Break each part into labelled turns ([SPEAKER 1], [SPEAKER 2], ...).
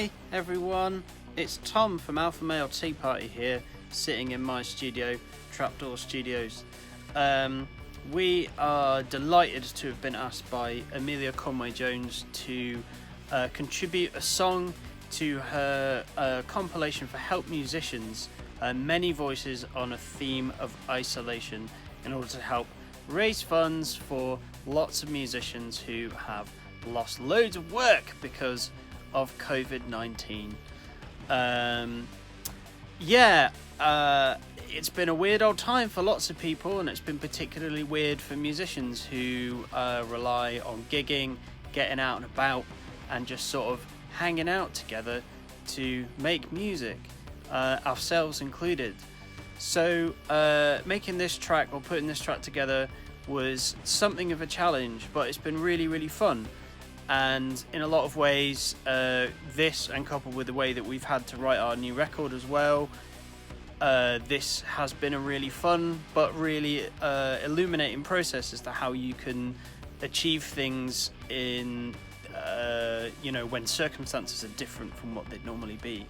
[SPEAKER 1] Hi everyone, it's Tom from Alpha Male Tea Party here, sitting in my studio, Trapdoor Studios. We are delighted to have been asked by Amelia Conway-Jones to contribute a song to her compilation for help musicians, Many Voices on a Theme of Isolation, in order to help raise funds for lots of musicians who have lost loads of work because of COVID-19. It's been a weird old time for lots of people, and it's been particularly weird for musicians who rely on gigging, getting out and about, and just sort of hanging out together to make music, ourselves included. So making this track, or putting this track together, was something of a challenge, but it's been really, really fun. And in a lot of ways, this, and coupled with the way that we've had to write our new record as well, this has been a really fun but really illuminating process as to how you can achieve things in when circumstances are different from what they'd normally be.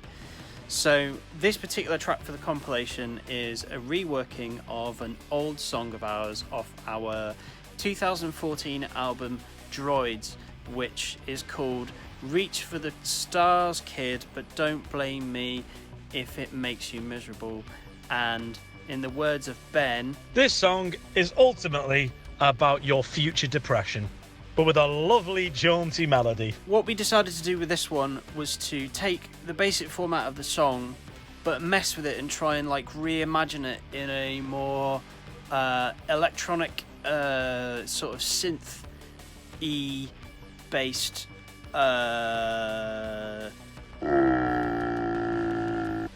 [SPEAKER 1] So this particular track for the compilation is a reworking of an old song of ours off our 2014 album Droids, which is called Reach for the Stars, Kid, but don't blame me if it makes you miserable. And in the words of Ben,
[SPEAKER 2] this song is ultimately about your future depression, but with a lovely jaunty melody.
[SPEAKER 1] What we decided to do with this one was to take the basic format of the song but mess with it and try and reimagine it in a more electronic sort of synth-y based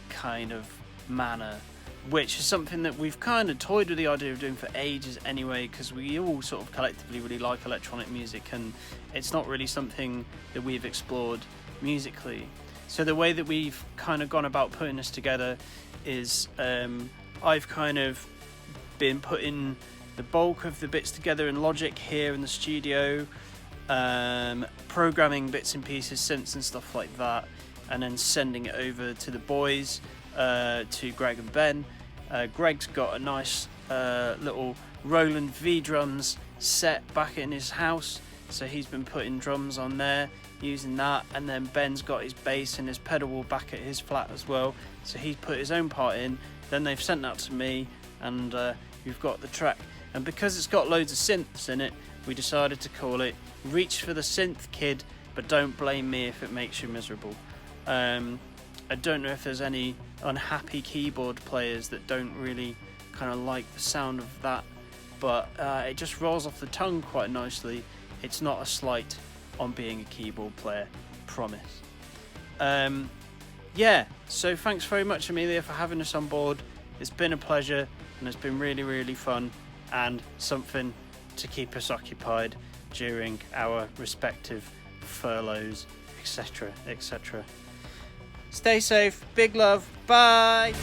[SPEAKER 1] kind of manner, which is something that we've kind of toyed with the idea of doing for ages anyway, because we all sort of collectively really like electronic music, and it's not really something that we've explored musically. So the way that we've kind of gone about putting this together is I've kind of been putting the bulk of the bits together in Logic here in the studio, programming bits and pieces, synths and stuff like that, and then sending it over to the boys, to Greg and Ben. Greg's got a nice little Roland V drums set back in his house, so he's been putting drums on there using that, and then Ben's got his bass and his pedal wall back at his flat as well, so he's put his own part in. Then they've sent that to me, and we've got the track, and because it's got loads of synths in it, we decided to call it Reach for the Synth, Kid, but don't blame me if it makes you miserable. I don't know if there's any unhappy keyboard players that don't really kind of like the sound of that, but it just rolls off the tongue quite nicely. It's not a slight on being a keyboard player, promise. So thanks very much, Amelia, for having us on board. It's been a pleasure, and it's been really, really fun, and something to keep us occupied during our respective furloughs, etc., etc. Stay safe, big love, bye!